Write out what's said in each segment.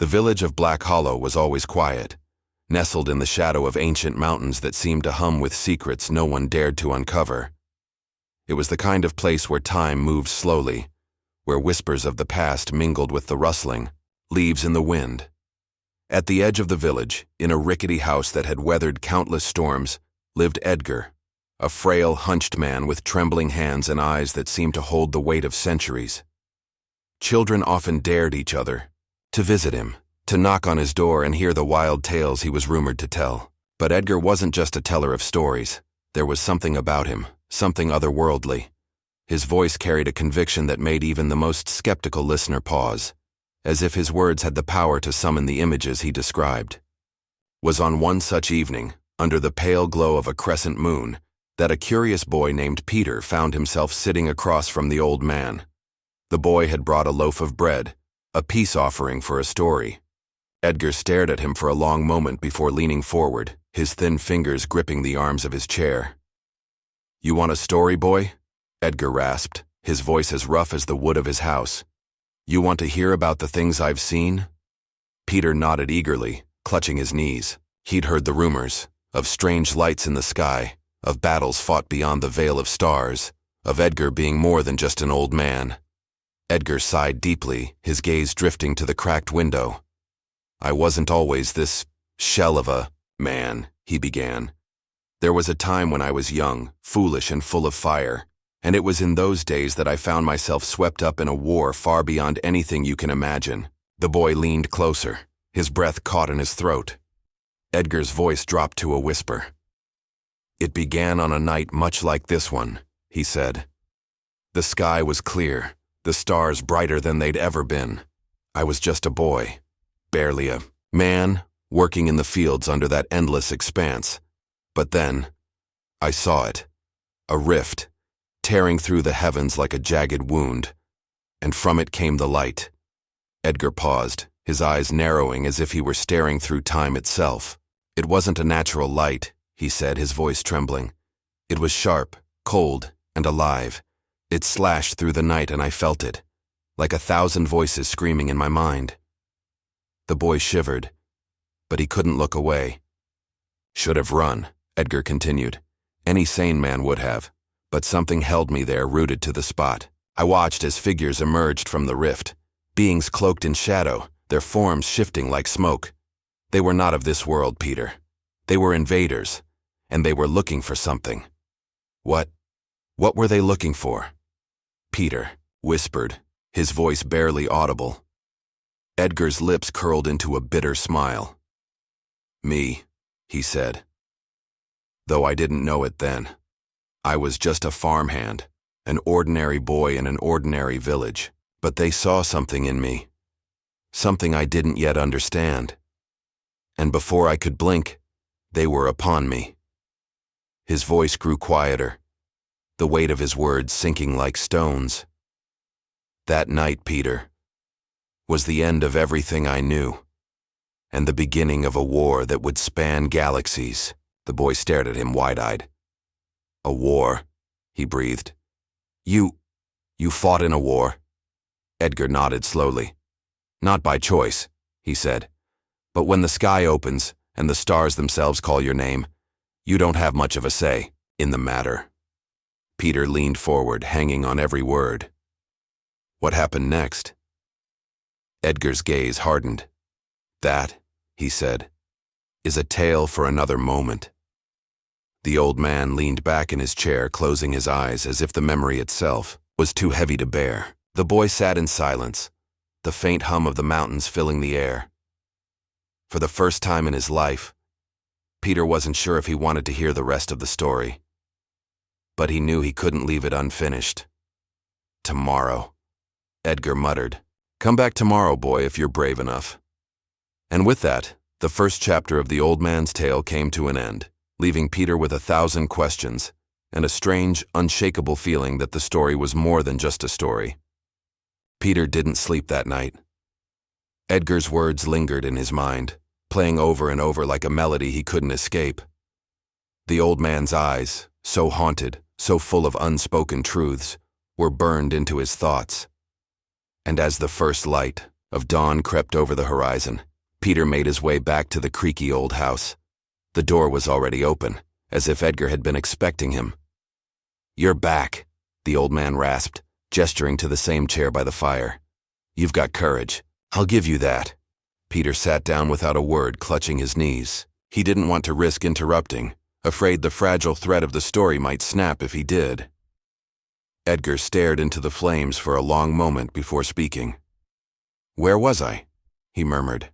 The village of Black Hollow was always quiet, nestled in the shadow of ancient mountains that seemed to hum with secrets no one dared to uncover. It was the kind of place where time moved slowly, where whispers of the past mingled with the rustling, leaves in the wind. At the edge of the village, in a rickety house that had weathered countless storms, lived Edgar, a frail, hunched man with trembling hands and eyes that seemed to hold the weight of centuries. Children often dared each other to visit him, to knock on his door and hear the wild tales he was rumored to tell. But Edgar wasn't just a teller of stories. There was something about him, something otherworldly. His voice carried a conviction that made even the most skeptical listener pause, as if his words had the power to summon the images he described. Was on one such evening, under the pale glow of a crescent moon, that a curious boy named Peter found himself sitting across from the old man. The boy had brought a loaf of bread, a peace offering for a story. Edgar stared at him for a long moment before leaning forward, his thin fingers gripping the arms of his chair. "You want a story, boy?" Edgar rasped, his voice as rough as the wood of his house. "You want to hear about the things I've seen?" Peter nodded eagerly, clutching his knees. He'd heard the rumors, of strange lights in the sky, of battles fought beyond the veil of stars, of Edgar being more than just an old man. Edgar sighed deeply, his gaze drifting to the cracked window. "I wasn't always this shell of a man," he began. "There was a time when I was young, foolish and full of fire, and it was in those days that I found myself swept up in a war far beyond anything you can imagine." The boy leaned closer, his breath caught in his throat. Edgar's voice dropped to a whisper. "It began on a night much like this one," he said. "The sky was clear, the stars brighter than they'd ever been. I was just a boy, barely a man, working in the fields under that endless expanse. But then, I saw it, a rift, tearing through the heavens like a jagged wound, and from it came the light." Edgar paused, his eyes narrowing as if he were staring through time itself. "It wasn't a natural light," he said, his voice trembling. "It was sharp, cold, and alive. It slashed through the night and I felt it, like 1,000 voices screaming in my mind." The boy shivered, but he couldn't look away. "Should have run," Edgar continued. "Any sane man would have, but something held me there, rooted to the spot. I watched as figures emerged from the rift, beings cloaked in shadow, their forms shifting like smoke. They were not of this world, Peter. They were invaders, and they were looking for something." What were they looking for?" Peter whispered, his voice barely audible. Edgar's lips curled into a bitter smile. "Me," he said. "Though I didn't know it then. I was just a farmhand, an ordinary boy in an ordinary village. But they saw something in me, something I didn't yet understand. And before I could blink, they were upon me." His voice grew quieter, the weight of his words sinking like stones. "That night, Peter, was the end of everything I knew, and the beginning of a war that would span galaxies." The boy stared at him wide-eyed. "A war," he breathed. You fought in a war?" Edgar nodded slowly. "Not by choice," he said. "But when the sky opens and the stars themselves call your name, you don't have much of a say in the matter." Peter leaned forward, hanging on every word. "What happened next?" Edgar's gaze hardened. "That," he said, "is a tale for another moment." The old man leaned back in his chair, closing his eyes as if the memory itself was too heavy to bear. The boy sat in silence, the faint hum of the mountains filling the air. For the first time in his life, Peter wasn't sure if he wanted to hear the rest of the story. But he knew he couldn't leave it unfinished. "Tomorrow," Edgar muttered. "Come back tomorrow, boy, if you're brave enough." And with that, the first chapter of the old man's tale came to an end, leaving Peter with 1,000 questions and a strange, unshakable feeling that the story was more than just a story. Peter didn't sleep that night. Edgar's words lingered in his mind, playing over and over like a melody he couldn't escape. The old man's eyes, so haunted, so full of unspoken truths, were burned into his thoughts. And as the first light, of dawn crept over the horizon. Peter made his way back to the creaky old house. The door was already open, as if Edgar had been expecting him. "You're back," the old man rasped, gesturing to the same chair by the fire. "You've got courage. I'll give you that." Peter sat down without a word, clutching his knees. He didn't want to risk interrupting, afraid the fragile thread of the story might snap if he did. Edgar stared into the flames for a long moment before speaking. "Where was I?" he murmured.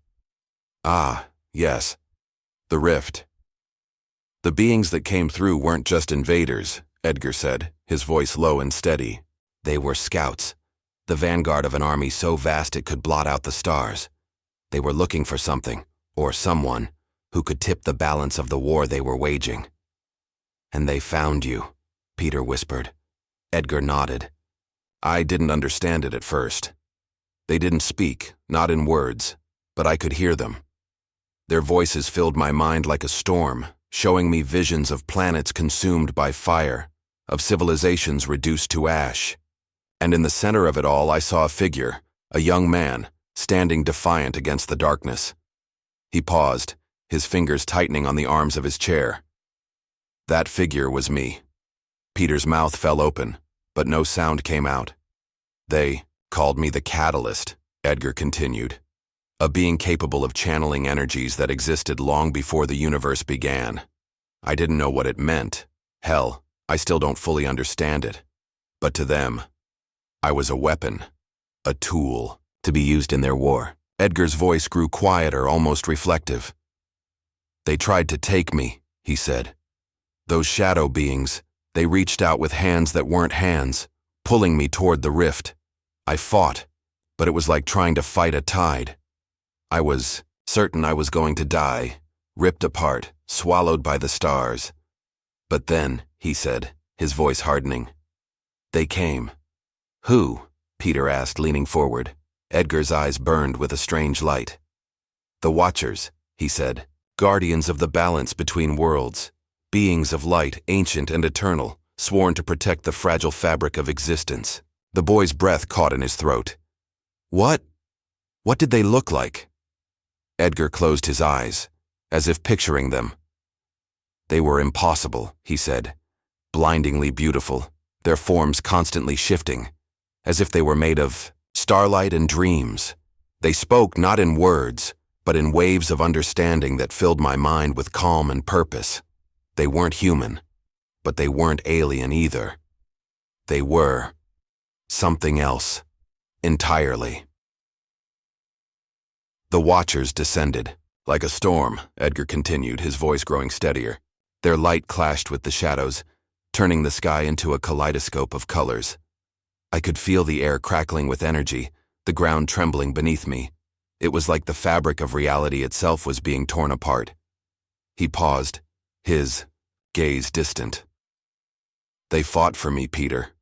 "Ah, yes. The rift." "The beings that came through weren't just invaders," Edgar said, his voice low and steady. "They were scouts, the vanguard of an army so vast it could blot out the stars. They were looking for something, or someone, who could tip the balance of the war they were waging." "And they found you," Peter whispered. Edgar nodded. "I didn't understand it at first. They didn't speak, not in words, but I could hear them. Their voices filled my mind like a storm, showing me visions of planets consumed by fire, of civilizations reduced to ash. And in the center of it all I saw a figure, a young man, standing defiant against the darkness." He paused, his fingers tightening on the arms of his chair. "That figure was me." Peter's mouth fell open, but no sound came out. "They called me the Catalyst," Edgar continued. "A being capable of channeling energies that existed long before the universe began. I didn't know what it meant. Hell, I still don't fully understand it. But to them, I was a weapon, a tool, to be used in their war." Edgar's voice grew quieter, almost reflective. "They tried to take me," he said. "Those shadow beings, they reached out with hands that weren't hands, pulling me toward the rift. I fought, but it was like trying to fight a tide. I was certain I was going to die, ripped apart, swallowed by the stars. But then," he said, his voice hardening, "they came." "Who?" Peter asked, leaning forward. Edgar's eyes burned with a strange light. "The Watchers," he said, "guardians of the balance between worlds, beings of light, ancient and eternal, sworn to protect the fragile fabric of existence." The boy's breath caught in his throat. What did they look like?" Edgar closed his eyes, as if picturing them. "They were impossible," he said, "blindingly beautiful, their forms constantly shifting, as if they were made of starlight and dreams. They spoke not in words, but in waves of understanding that filled my mind with calm and purpose. They weren't human, but they weren't alien either. They were something else, entirely." The Watchers descended. Like a storm, Edgar continued, his voice growing steadier. Their light clashed with the shadows, turning the sky into a kaleidoscope of colors. I could feel the air crackling with energy, the ground trembling beneath me. It was like the fabric of reality itself was being torn apart. He paused, his gaze distant. "They fought for me, Peter.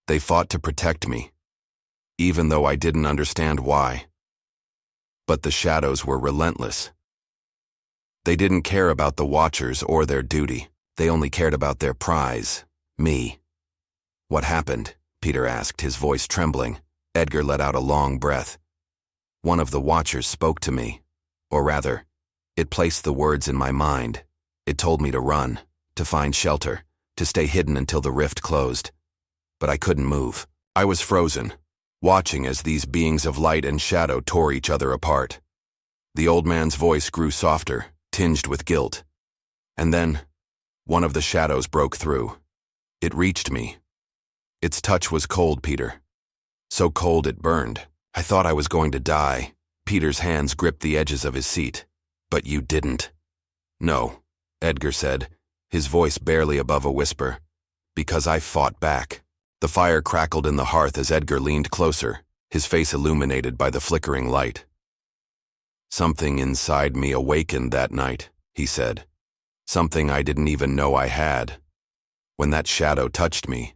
They fought to protect me, even though I didn't understand why. But the shadows were relentless. They didn't care about the Watchers or their duty. They only cared about their prize, me." "What happened?" Peter asked, his voice trembling. Edgar let out a long breath. "One of the Watchers spoke to me. Or rather, it placed the words in my mind. It told me to run, to find shelter, to stay hidden until the rift closed. But I couldn't move. I was frozen, watching as these beings of light and shadow tore each other apart." The old man's voice grew softer, tinged with guilt. "And then, one of the shadows broke through. It reached me. Its touch was cold, Peter. So cold it burned. I thought I was going to die." Peter's hands gripped the edges of his seat. "But you didn't." "No," Edgar said, his voice barely above a whisper. "Because I fought back." The fire crackled in the hearth as Edgar leaned closer, his face illuminated by the flickering light. "Something inside me awakened that night," he said. "Something I didn't even know I had. When that shadow touched me,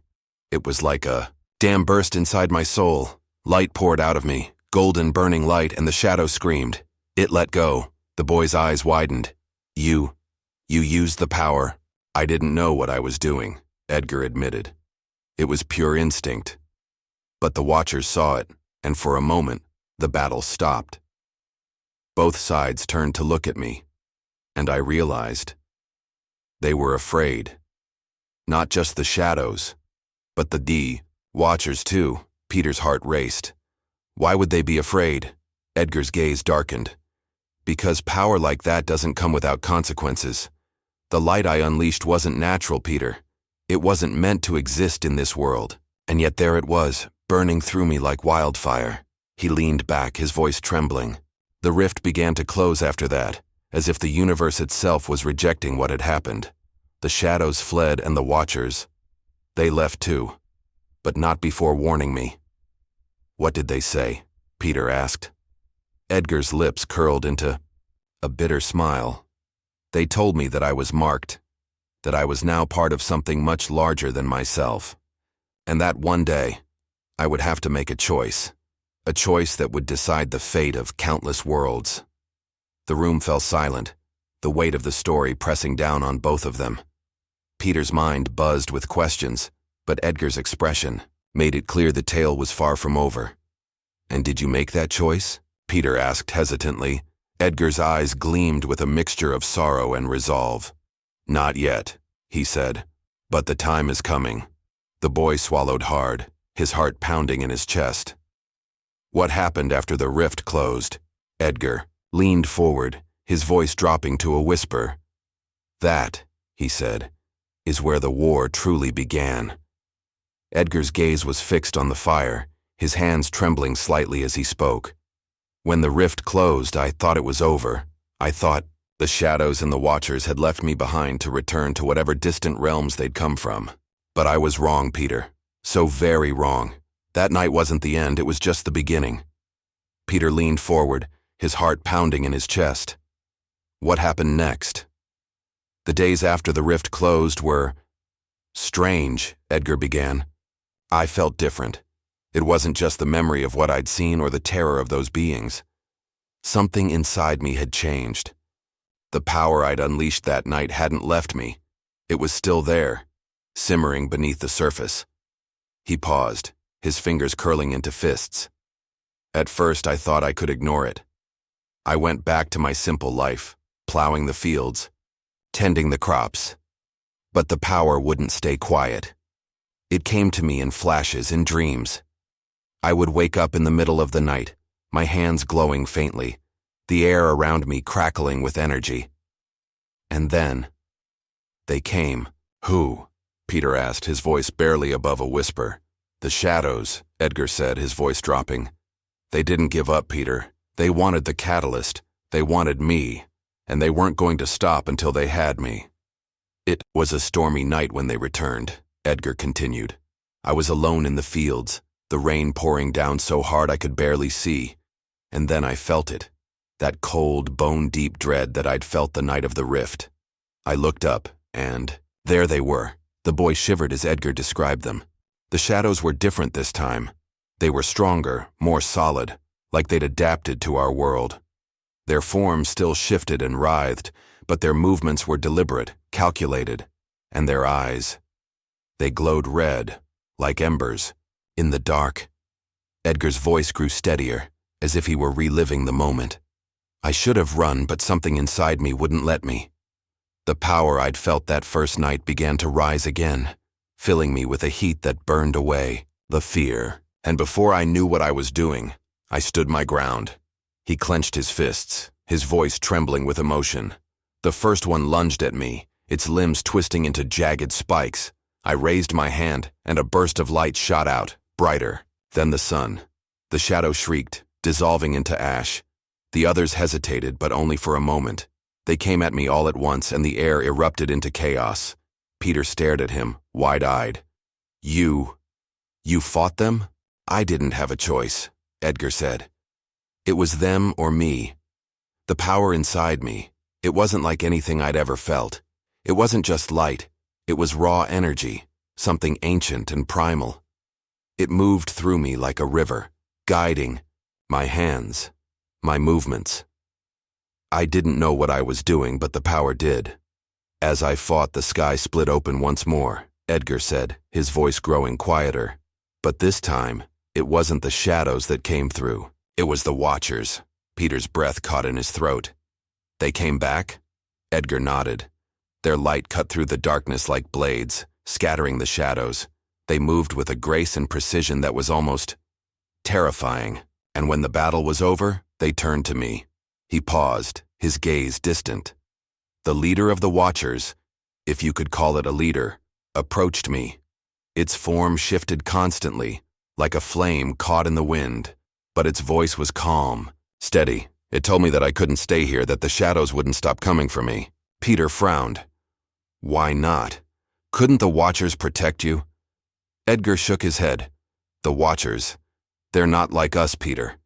it was like a dam burst inside my soul. Light poured out of me, golden burning light, and the shadow screamed. It let go. The boy's eyes widened. You used the power." "I didn't know what I was doing," Edgar admitted. "It was pure instinct. But the Watchers saw it, and for a moment, The battle stopped. Both sides turned to look at me, and I realized they were afraid. Not just the shadows, but the watchers too. Peter's heart raced. Why would they be afraid? Edgar's gaze darkened. Because power like that doesn't come without consequences. The light I unleashed wasn't natural, Peter. It wasn't meant to exist in this world. And yet there it was, burning through me like wildfire. He leaned back, his voice trembling. The rift began to close after that, as if the universe itself was rejecting what had happened. The shadows fled and the watchers, they left too, but not before warning me. What did they say? Peter asked. Edgar's lips curled into a bitter smile. They told me that I was marked, that I was now part of something much larger than myself, and that one day I would have to make a choice that would decide the fate of countless worlds. The room fell silent, the weight of the story pressing down on both of them. Peter's mind buzzed with questions, but Edgar's expression made it clear the tale was far from over. And did you make that choice? Peter asked hesitantly. Edgar's eyes gleamed with a mixture of sorrow and resolve. Not yet, he said, but the time is coming. The boy swallowed hard, his heart pounding in his chest. What happened after the rift closed? Edgar leaned forward, his voice dropping to a whisper. That, he said, is where the war truly began. Edgar's gaze was fixed on the fire, his hands trembling slightly as he spoke. When the rift closed, I thought it was over. I thought the shadows and the watchers had left me behind to return to whatever distant realms they'd come from. But I was wrong, Peter. So very wrong. That night wasn't the end, it was just the beginning. Peter leaned forward, his heart pounding in his chest. What happened next? The days after the rift closed were strange, Edgar began. I felt different. It wasn't just the memory of what I'd seen or the terror of those beings. Something inside me had changed. The power I'd unleashed that night hadn't left me. It was still there, simmering beneath the surface. He paused, his fingers curling into fists. At first, I thought I could ignore it. I went back to my simple life, plowing the fields, tending the crops. But the power wouldn't stay quiet. It came to me in flashes, in dreams. I would wake up in the middle of the night, my hands glowing faintly, the air around me crackling with energy. And then, they came. Who? Peter asked, his voice barely above a whisper. The shadows, Edgar said, his voice dropping. They didn't give up, Peter. They wanted the catalyst. They wanted me. And they weren't going to stop until they had me. It was a stormy night when they returned, Edgar continued. I was alone in the fields, the rain pouring down so hard I could barely see. And then I felt it, that cold, bone-deep dread that I'd felt the night of the rift. I looked up, and there they were. The boy shivered as Edgar described them. The shadows were different this time. They were stronger, more solid, like they'd adapted to our world. Their forms still shifted and writhed, but their movements were deliberate, calculated. And their eyes, they glowed red, like embers, in the dark. Edgar's voice grew steadier, as if he were reliving the moment. I should have run, but something inside me wouldn't let me. The power I'd felt that first night began to rise again, filling me with a heat that burned away, the fear. And before I knew what I was doing, I stood my ground. He clenched his fists, his voice trembling with emotion. The first one lunged at me, its limbs twisting into jagged spikes. I raised my hand, and a burst of light shot out, brighter than the sun. The shadow shrieked, dissolving into ash. The others hesitated, but only for a moment. They came at me all at once, and the air erupted into chaos. Peter stared at him, wide-eyed. You fought them? I didn't have a choice, Edgar said. It was them or me. The power inside me, it wasn't like anything I'd ever felt. It wasn't just light. It was raw energy, something ancient and primal. It moved through me like a river, guiding my hands, my movements. I didn't know what I was doing, but the power did. As I fought, the sky split open once more, Edgar said, his voice growing quieter. But this time, it wasn't the shadows that came through. It was the Watchers. Peter's breath caught in his throat. They came back? Edgar nodded. Their light cut through the darkness like blades, scattering the shadows. They moved with a grace and precision that was almost terrifying. And when the battle was over, they turned to me. He paused, his gaze distant. The leader of the Watchers, if you could call it a leader, approached me. Its form shifted constantly, like a flame caught in the wind, but its voice was calm, steady. It told me that I couldn't stay here, that the shadows wouldn't stop coming for me. Peter frowned. Why not? Couldn't the Watchers protect you? Edgar shook his head. The Watchers, they're not like us, Peter.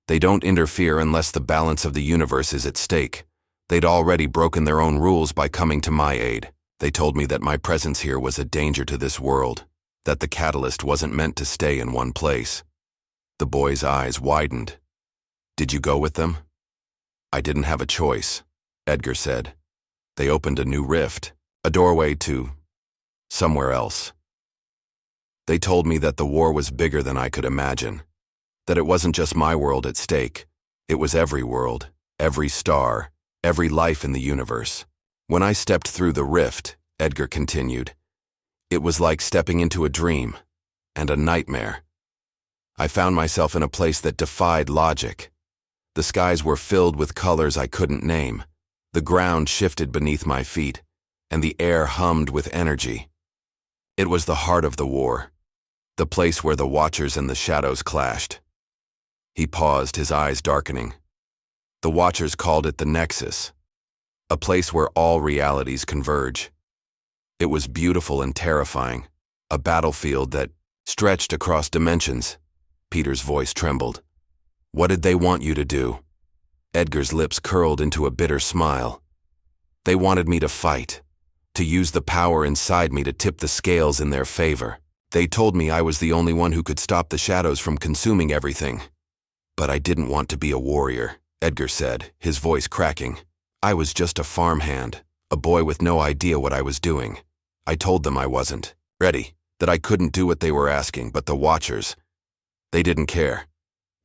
They don't interfere unless the balance of the universe is at stake. They'd already broken their own rules by coming to my aid. They told me that my presence here was a danger to this world, that the catalyst wasn't meant to stay in one place. The boy's eyes widened. Did you go with them? I didn't have a choice, Edgar said. They opened a new rift, a doorway to somewhere else. They told me that the war was bigger than I could imagine, that it wasn't just my world at stake. It was every world, every star, every life in the universe. When I stepped through the rift, Edgar continued, it was like stepping into a dream and a nightmare. I found myself in a place that defied logic. The skies were filled with colors I couldn't name. The ground shifted beneath my feet, and the air hummed with energy. It was the heart of the war, the place where the Watchers and the shadows clashed. He paused, his eyes darkening. The Watchers called it the Nexus, a place where all realities converge. It was beautiful and terrifying, a battlefield that stretched across dimensions. Peter's voice trembled. What did they want you to do? Edgar's lips curled into a bitter smile. They wanted me to fight, to use the power inside me to tip the scales in their favor. They told me I was the only one who could stop the shadows from consuming everything. But I didn't want to be a warrior, Edgar said, his voice cracking. I was just a farmhand, a boy with no idea what I was doing. I told them I wasn't ready, that I couldn't do what they were asking, but the Watchers, they didn't care.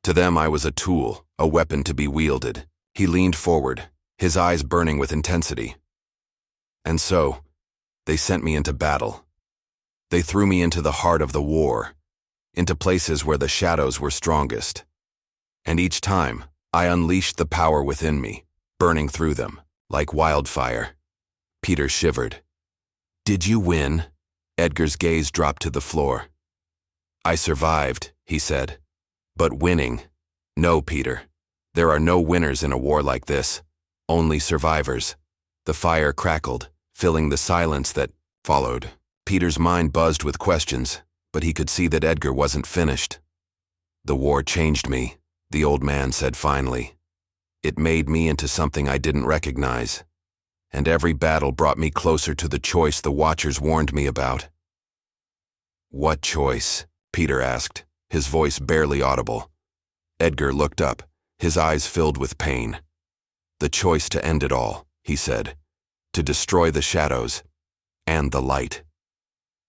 To them I was a tool, a weapon to be wielded. He leaned forward, his eyes burning with intensity. And so, they sent me into battle. They threw me into the heart of the war, into places where the shadows were strongest. And each time, I unleashed the power within me, burning through them, like wildfire. Peter shivered. Did you win? Edgar's gaze dropped to the floor. I survived, he said. But winning? No, Peter. There are no winners in a war like this. Only survivors. The fire crackled, filling the silence that followed. Peter's mind buzzed with questions, but he could see that Edgar wasn't finished. The war changed me, the old man said finally. It made me into something I didn't recognize. And every battle brought me closer to the choice the Watchers warned me about. What choice? Peter asked, his voice barely audible. Edgar looked up, his eyes filled with pain. The choice to end it all, he said. To destroy the shadows and the light.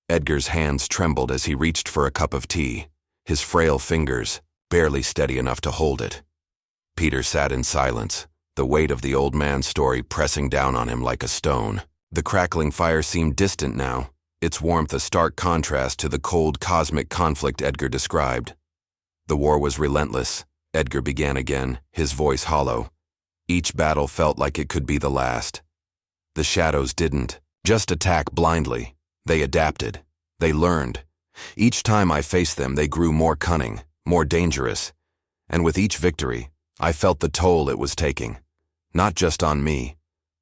Edgar's hands trembled as he reached for a cup of tea, his frail fingers barely steady enough to hold it. Peter sat in silence, the weight of the old man's story pressing down on him like a stone. The crackling fire seemed distant now, its warmth a stark contrast to the cold cosmic conflict Edgar described. The war was relentless, Edgar began again, his voice hollow. Each battle felt like it could be the last. The shadows didn't just attack blindly. They adapted. They learned. Each time I faced them, they grew more cunning, more dangerous. And with each victory, I felt the toll it was taking. Not just on me,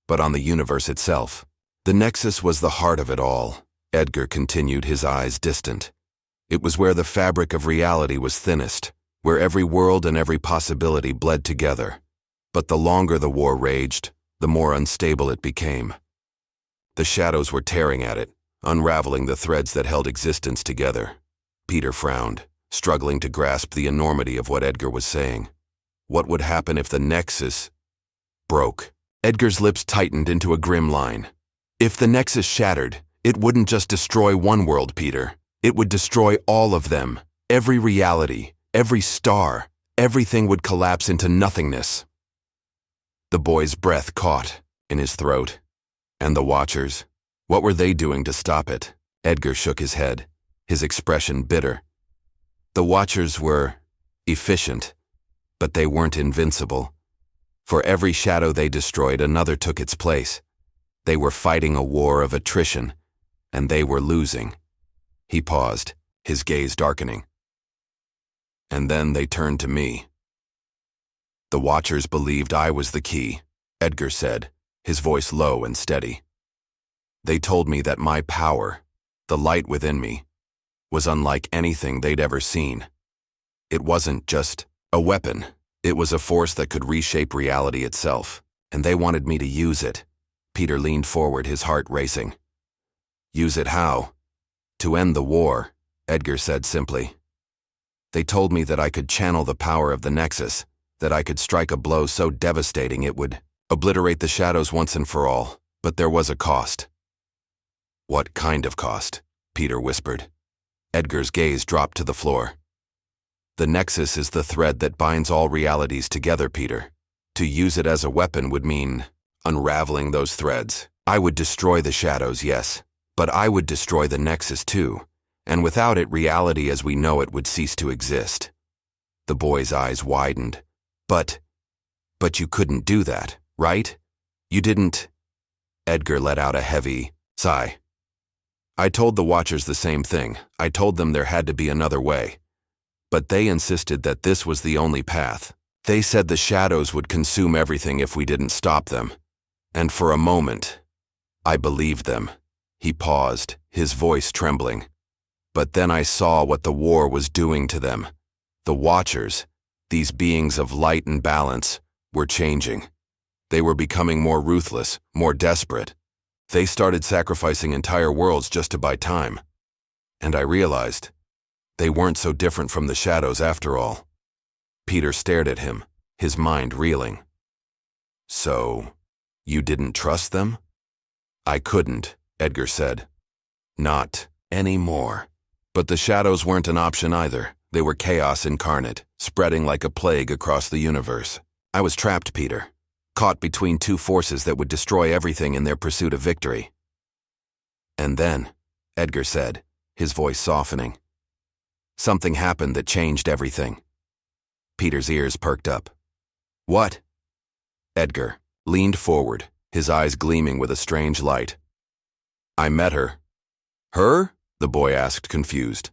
but on the universe itself. The Nexus was the heart of it all, Edgar continued, his eyes distant. It was where the fabric of reality was thinnest, where every world and every possibility bled together. But the longer the war raged, the more unstable it became. The shadows were tearing at it, unraveling the threads that held existence together. Peter frowned, struggling to grasp the enormity of what Edgar was saying. What would happen if the Nexus broke? Edgar's lips tightened into a grim line. If the Nexus shattered, it wouldn't just destroy one world, Peter. It would destroy all of them, every reality, every star, everything would collapse into nothingness. The boy's breath caught in his throat. And the Watchers? What were they doing to stop it? Edgar shook his head, his expression bitter. The Watchers were efficient, but they weren't invincible. For every shadow they destroyed, another took its place. They were fighting a war of attrition, and they were losing. He paused, his gaze darkening. And then they turned to me. The Watchers believed I was the key, Edgar said, his voice low and steady. They told me that my power, the light within me, was unlike anything they'd ever seen. It wasn't just a weapon. It was a force that could reshape reality itself, and they wanted me to use it. Peter leaned forward, his heart racing. Use it how? To end the war, Edgar said simply. They told me that I could channel the power of the Nexus, that I could strike a blow so devastating it would obliterate the shadows once and for all, but there was a cost. What kind of cost? Peter whispered. Edgar's gaze dropped to the floor. The Nexus is the thread that binds all realities together, Peter. To use it as a weapon would mean unraveling those threads. I would destroy the shadows, yes, but I would destroy the Nexus too, and without it, reality as we know it would cease to exist. The boy's eyes widened. But you couldn't do that, right? You didn't. Edgar let out a heavy sigh. I told the Watchers the same thing. I told them there had to be another way. But they insisted that this was the only path. They said the shadows would consume everything if we didn't stop them. And for a moment, I believed them. He paused, his voice trembling. But then I saw what the war was doing to them. The Watchers, these beings of light and balance, were changing. They were becoming more ruthless, more desperate. They started sacrificing entire worlds just to buy time. And I realized they weren't so different from the shadows after all. Peter stared at him, his mind reeling. So, you didn't trust them? I couldn't, Edgar said. Not anymore. But the shadows weren't an option either. They were chaos incarnate, spreading like a plague across the universe. I was trapped, Peter, caught between two forces that would destroy everything in their pursuit of victory. And then, Edgar said, his voice softening, something happened that changed everything. Peter's ears perked up. What? Edgar leaned forward, his eyes gleaming with a strange light. I met her. Her? The boy asked, confused.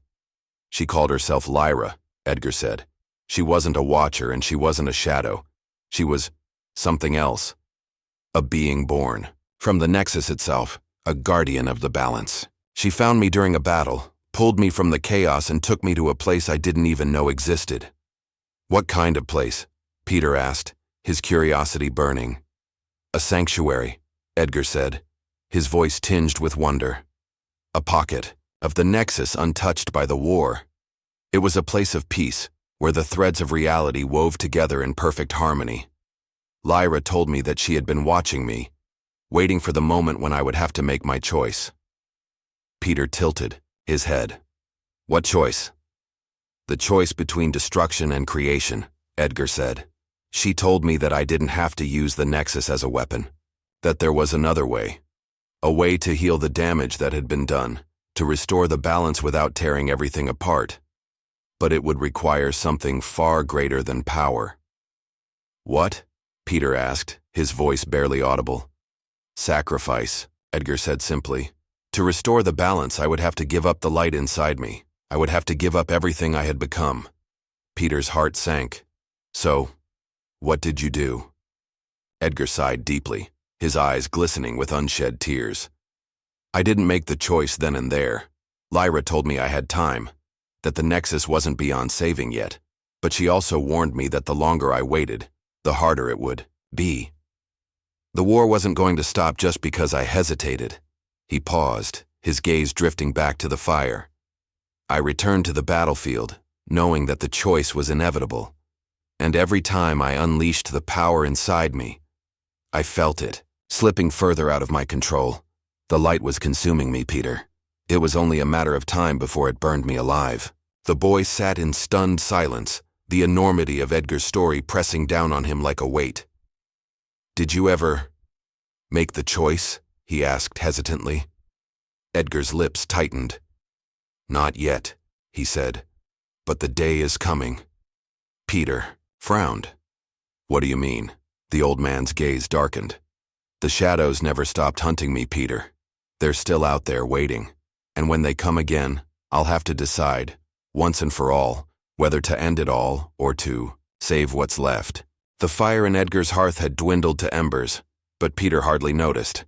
She called herself Lyra, Edgar said. She wasn't a Watcher and she wasn't a shadow. She was something else. A being born from the Nexus itself, a guardian of the balance. She found me during a battle, pulled me from the chaos and took me to a place I didn't even know existed. What kind of place? Peter asked, his curiosity burning. A sanctuary, Edgar said, his voice tinged with wonder. A pocket of the Nexus untouched by the war. It was a place of peace, where the threads of reality wove together in perfect harmony. Lyra told me that she had been watching me, waiting for the moment when I would have to make my choice. Peter tilted his head. What choice? The choice between destruction and creation, Edgar said. She told me that I didn't have to use the Nexus as a weapon, that there was another way, a way to heal the damage that had been done, to restore the balance without tearing everything apart. But it would require something far greater than power. What? Peter asked, his voice barely audible. Sacrifice, Edgar said simply. To restore the balance, I would have to give up the light inside me. I would have to give up everything I had become. Peter's heart sank. So, what did you do? Edgar sighed deeply, his eyes glistening with unshed tears. I didn't make the choice then and there. Lyra told me I had time, that the Nexus wasn't beyond saving yet, but she also warned me that the longer I waited, the harder it would be. The war wasn't going to stop just because I hesitated. He paused, his gaze drifting back to the fire. I returned to the battlefield, knowing that the choice was inevitable. And every time I unleashed the power inside me, I felt it, slipping further out of my control. The light was consuming me, Peter. It was only a matter of time before it burned me alive. The boy sat in stunned silence, the enormity of Edgar's story pressing down on him like a weight. "Did you ever make the choice?" he asked hesitantly. Edgar's lips tightened. "Not yet," he said, "but the day is coming." Peter frowned. "What do you mean?" The old man's gaze darkened. "The shadows never stopped hunting me, Peter. They're still out there waiting. And when they come again, I'll have to decide, once and for all, whether to end it all or to save what's left." The fire in Edgar's hearth had dwindled to embers, but Peter hardly noticed.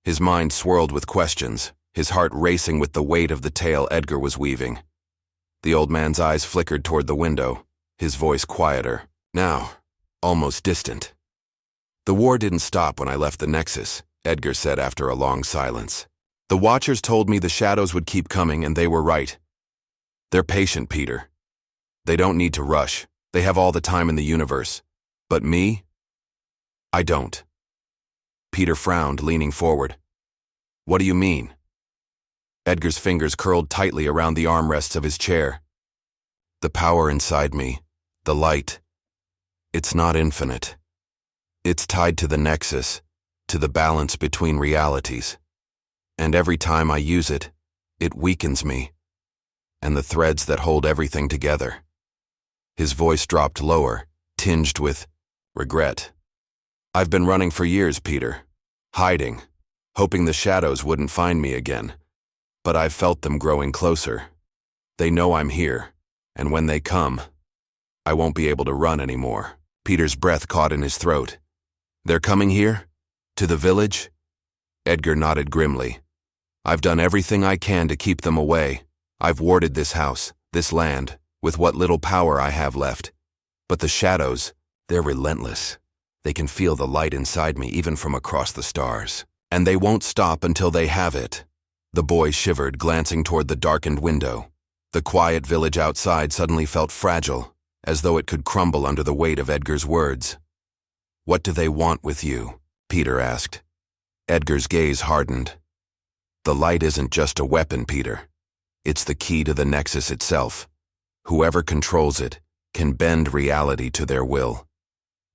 His mind swirled with questions, his heart racing with the weight of the tale Edgar was weaving. The old man's eyes flickered toward the window, his voice quieter, now almost distant. "The war didn't stop when I left the Nexus," Edgar said after a long silence. "The Watchers told me the shadows would keep coming, and they were right. They're patient, Peter. They don't need to rush. They have all the time in the universe. But me? I don't." Peter frowned, leaning forward. "What do you mean?" Edgar's fingers curled tightly around the armrests of his chair. "The power inside me, the light, it's not infinite. It's tied to the Nexus, to the balance between realities. And every time I use it, it weakens me, and the threads that hold everything together." His voice dropped lower, tinged with regret. "I've been running for years, Peter, hiding, hoping the shadows wouldn't find me again. But I've felt them growing closer. They know I'm here, and when they come, I won't be able to run anymore." Peter's breath caught in his throat. "They're coming here? To the village?" Edgar nodded grimly. "I've done everything I can to keep them away. I've warded this house, this land, with what little power I have left. But the shadows, they're relentless. They can feel the light inside me even from across the stars. And they won't stop until they have it." The boy shivered, glancing toward the darkened window. The quiet village outside suddenly felt fragile, as though it could crumble under the weight of Edgar's words. "What do they want with you?" Peter asked. Edgar's gaze hardened. "The light isn't just a weapon, Peter. It's the key to the Nexus itself. Whoever controls it can bend reality to their will.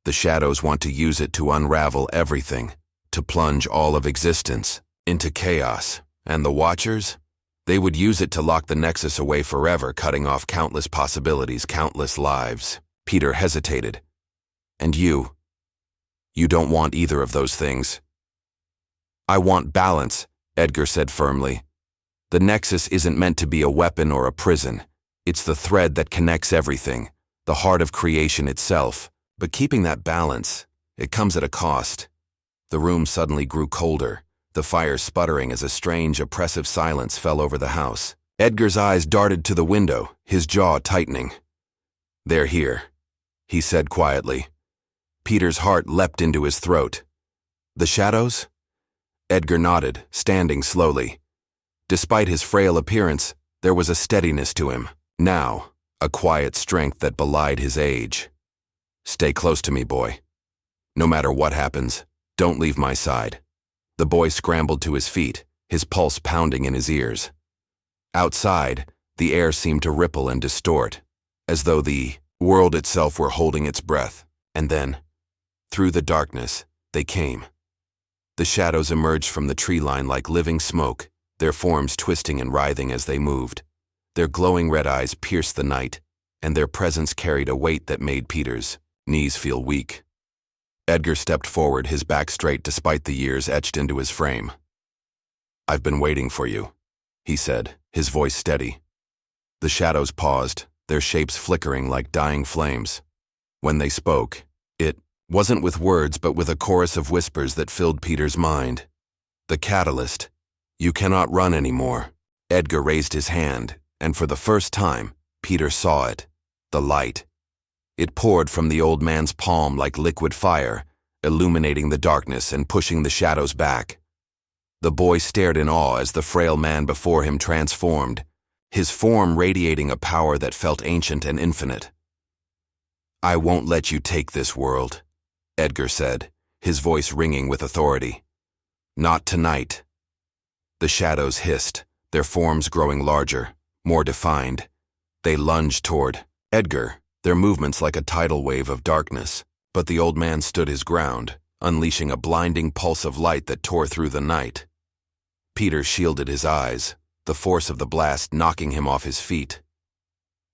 The shadows want to use it to unravel everything, to plunge all of existence into chaos. And the Watchers? They would use it to lock the Nexus away forever, cutting off countless possibilities, countless lives." Peter hesitated. "And you? You don't want either of those things?" "I want balance," Edgar said firmly. "The Nexus isn't meant to be a weapon or a prison. It's the thread that connects everything, the heart of creation itself. But keeping that balance, it comes at a cost." The room suddenly grew colder, the fire sputtering as a strange, oppressive silence fell over the house. Edgar's eyes darted to the window, his jaw tightening. "They're here," he said quietly. Peter's heart leapt into his throat. "The shadows?" Edgar nodded, standing slowly. Despite his frail appearance, there was a steadiness to him. Now, a quiet strength that belied his age. "Stay close to me, boy. No matter what happens, don't leave my side." The boy scrambled to his feet, his pulse pounding in his ears. Outside, the air seemed to ripple and distort, as though the world itself were holding its breath. And then, through the darkness, they came. The shadows emerged from the tree line like living smoke, their forms twisting and writhing as they moved. Their glowing red eyes pierced the night, and their presence carried a weight that made Peter's knees feel weak. Edgar stepped forward, his back straight despite the years etched into his frame. "I've been waiting for you," he said, his voice steady. The shadows paused, their shapes flickering like dying flames. When they spoke, it wasn't with words but with a chorus of whispers that filled Peter's mind. "The catalyst. You cannot run anymore." Edgar raised his hand, and for the first time, Peter saw it. The light. It poured from the old man's palm like liquid fire, illuminating the darkness and pushing the shadows back. The boy stared in awe as the frail man before him transformed, his form radiating a power that felt ancient and infinite. "I won't let you take this world," Edgar said, his voice ringing with authority. "Not tonight." The shadows hissed, their forms growing larger, more defined. They lunged toward Edgar, their movements like a tidal wave of darkness. But the old man stood his ground, unleashing a blinding pulse of light that tore through the night. Peter shielded his eyes, the force of the blast knocking him off his feet.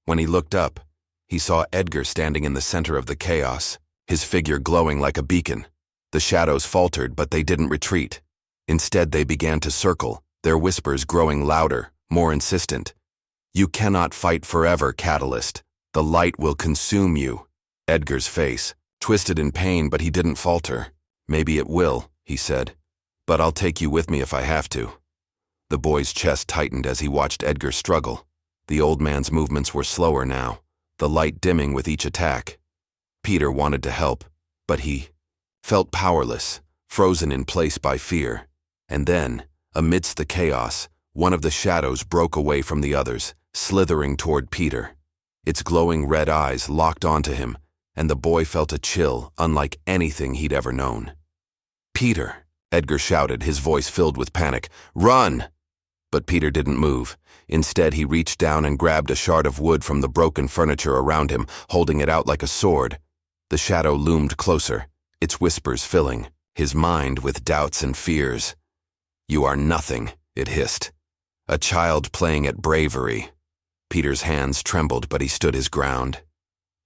When he looked up, he saw Edgar standing in the center of the chaos, his figure glowing like a beacon. The shadows faltered, but they didn't retreat. Instead, they began to circle, their whispers growing louder, more insistent. "You cannot fight forever, Catalyst. The light will consume you." Edgar's face twisted in pain, but he didn't falter. "Maybe it will," he said, "but I'll take you with me if I have to." The boy's chest tightened as he watched Edgar struggle. The old man's movements were slower now, the light dimming with each attack. Peter wanted to help, but he felt powerless, frozen in place by fear. And then, amidst the chaos, one of the shadows broke away from the others, slithering toward Peter. Its glowing red eyes locked onto him, and the boy felt a chill unlike anything he'd ever known. "Peter!" Edgar shouted, his voice filled with panic. "Run!" But Peter didn't move. Instead, he reached down and grabbed a shard of wood from the broken furniture around him, holding it out like a sword. The shadow loomed closer, its whispers filling his mind with doubts and fears. "You are nothing," it hissed. "A child playing at bravery." Peter's hands trembled, but he stood his ground.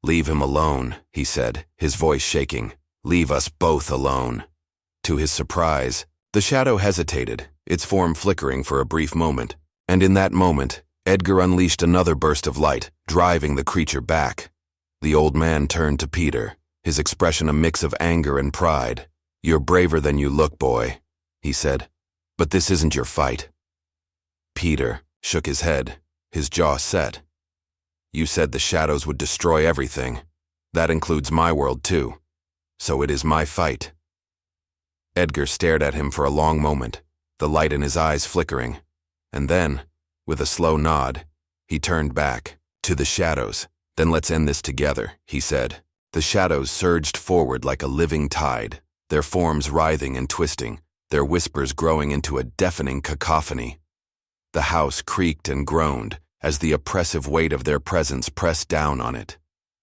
"Leave him alone," he said, his voice shaking. "Leave us both alone." To his surprise, the shadow hesitated, its form flickering for a brief moment. And in that moment, Edgar unleashed another burst of light, driving the creature back. The old man turned to Peter, his expression a mix of anger and pride. "You're braver than you look, boy," he said. "But this isn't your fight." Peter shook his head, his jaw set. "You said the shadows would destroy everything. That includes my world too. So it is my fight." Edgar stared at him for a long moment, the light in his eyes flickering. And then, with a slow nod, he turned back to the shadows. "Then let's end this together," he said. The shadows surged forward like a living tide, their forms writhing and twisting, their whispers growing into a deafening cacophony. The house creaked and groaned as the oppressive weight of their presence pressed down on it.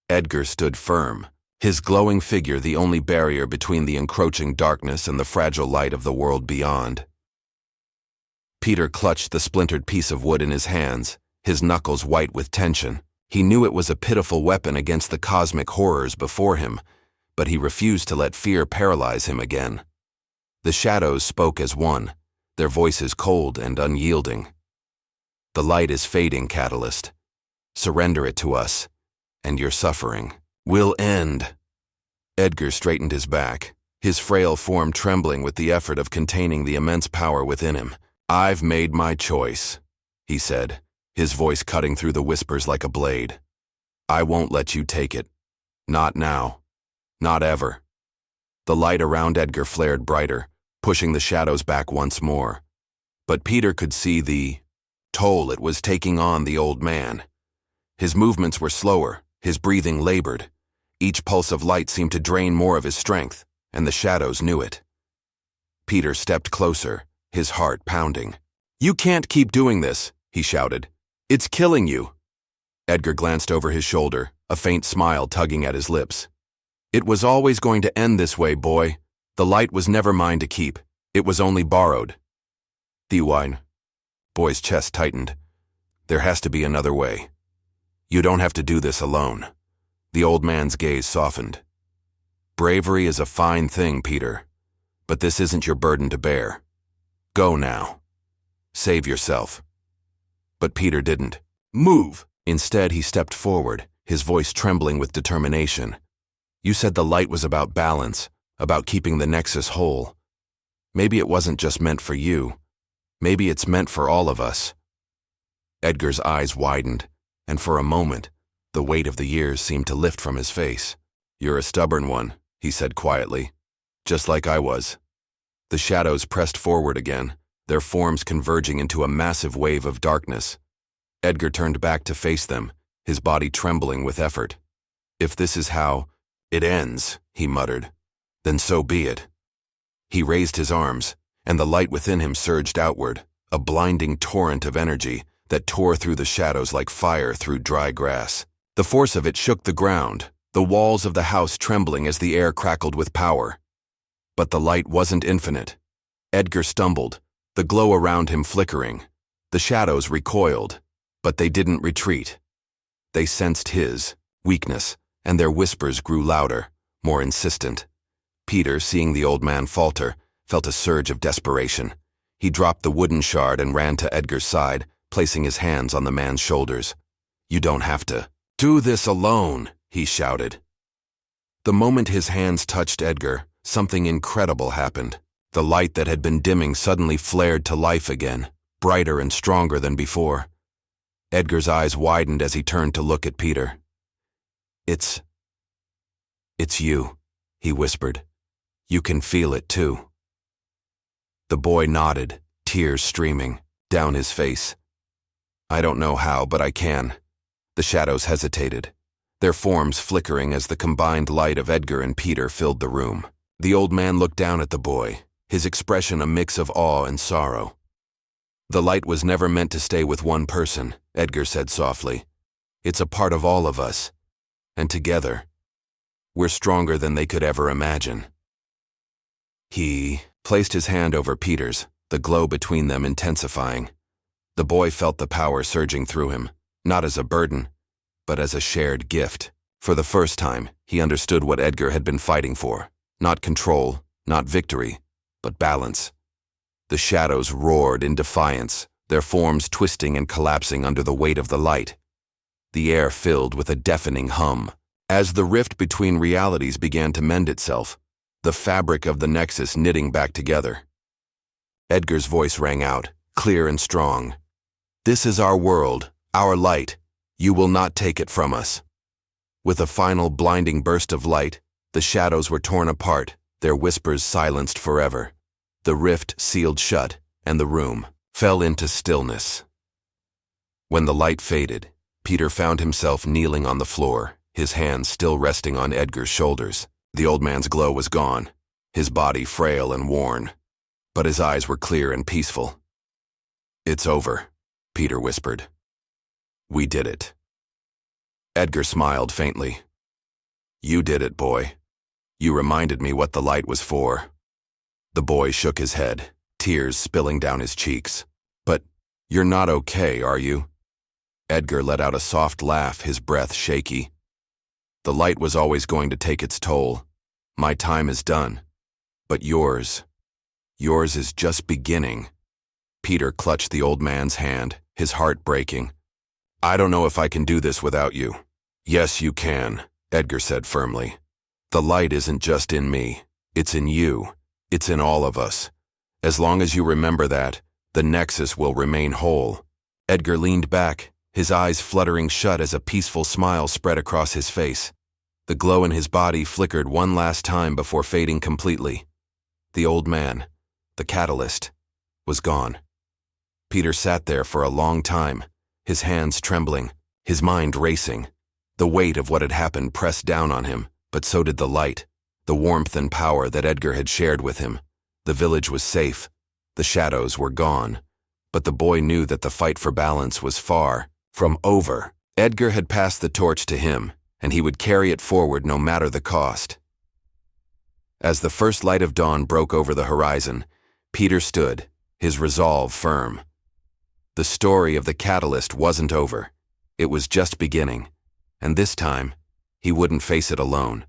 Edgar stood firm, his glowing figure the only barrier between the encroaching darkness and the fragile light of the world beyond. Peter clutched the splintered piece of wood in his hands, his knuckles white with tension. He knew it was a pitiful weapon against the cosmic horrors before him, but he refused to let fear paralyze him again. The shadows spoke as one, their voices cold and unyielding. "The light is fading, Catalyst. Surrender it to us, and your suffering will end." Edgar straightened his back, his frail form trembling with the effort of containing the immense power within him. "I've made my choice," he said, his voice cutting through the whispers like a blade. "I won't let you take it. Not now. Not ever." The light around Edgar flared brighter, pushing the shadows back once more. But Peter could see the toll it was taking on the old man. His movements were slower, his breathing labored. Each pulse of light seemed to drain more of his strength, and the shadows knew it. Peter stepped closer, his heart pounding. "You can't keep doing this," he shouted. "It's killing you." Edgar glanced over his shoulder, a faint smile tugging at his lips. "It was always going to end this way, boy. The light was never mine to keep. It was only borrowed." "Thewine." Boy's chest tightened. "There has to be another way. You don't have to do this alone." The old man's gaze softened. "Bravery is a fine thing, Peter, but this isn't your burden to bear. Go now. Save yourself." But Peter didn't move. Instead, he stepped forward, his voice trembling with determination. "You said the light was about balance, about keeping the Nexus whole. Maybe it wasn't just meant for you. Maybe it's meant for all of us." Edgar's eyes widened, and for a moment, the weight of the years seemed to lift from his face. "You're a stubborn one," he said quietly. "Just like I was." The shadows pressed forward again, their forms converging into a massive wave of darkness. Edgar turned back to face them, his body trembling with effort. "If this is how it ends," he muttered, "then so be it." He raised his arms, and the light within him surged outward, a blinding torrent of energy that tore through the shadows like fire through dry grass. The force of it shook the ground, the walls of the house trembling as the air crackled with power. But the light wasn't infinite. Edgar stumbled, the glow around him flickering. The shadows recoiled, but they didn't retreat. They sensed his weakness, and their whispers grew louder, more insistent. Peter, seeing the old man falter, felt a surge of desperation. He dropped the wooden shard and ran to Edgar's side, placing his hands on the man's shoulders. "You don't have to do this alone," he shouted. The moment his hands touched Edgar, something incredible happened. The light that had been dimming suddenly flared to life again, brighter and stronger than before. Edgar's eyes widened as he turned to look at Peter. It's you," he whispered. "You can feel it too." The boy nodded, tears streaming down his face. "I don't know how, but I can." The shadows hesitated, their forms flickering as the combined light of Edgar and Peter filled the room. The old man looked down at the boy, his expression a mix of awe and sorrow. "The light was never meant to stay with one person," Edgar said softly. "It's a part of all of us. And together, we're stronger than they could ever imagine." He placed his hand over Peter's, the glow between them intensifying. The boy felt the power surging through him, not as a burden, but as a shared gift. For the first time, he understood what Edgar had been fighting for. Not control, not victory, but balance. The shadows roared in defiance, their forms twisting and collapsing under the weight of the light. The air filled with a deafening hum. As the rift between realities began to mend itself, the fabric of the nexus knitting back together. Edgar's voice rang out, clear and strong. "This is our world, our light. You will not take it from us." With a final blinding burst of light, the shadows were torn apart, their whispers silenced forever. The rift sealed shut, and the room fell into stillness. When the light faded, Peter found himself kneeling on the floor, his hands still resting on Edgar's shoulders. The old man's glow was gone, his body frail and worn, but his eyes were clear and peaceful. "It's over," Peter whispered. "We did it." Edgar smiled faintly. "You did it, boy. You reminded me what the light was for." The boy shook his head, tears spilling down his cheeks. "But you're not okay, are you?" Edgar let out a soft laugh, his breath shaky. "The light was always going to take its toll. My time is done. But yours is just beginning." Peter clutched the old man's hand, his heart breaking. "I don't know if I can do this without you." "Yes, you can," Edgar said firmly. "The light isn't just in me. It's in you. It's in all of us. As long as you remember that, the nexus will remain whole." Edgar leaned back, his eyes fluttering shut as a peaceful smile spread across his face. The glow in his body flickered one last time before fading completely. The old man, the catalyst, was gone. Peter sat there for a long time, his hands trembling, his mind racing. The weight of what had happened pressed down on him, but so did the light, the warmth and power that Edgar had shared with him. The village was safe, the shadows were gone, but the boy knew that the fight for balance was far from over. Edgar had passed the torch to him, and he would carry it forward no matter the cost. As the first light of dawn broke over the horizon, Peter stood, his resolve firm. The story of the catalyst wasn't over. It was just beginning, and this time, he wouldn't face it alone.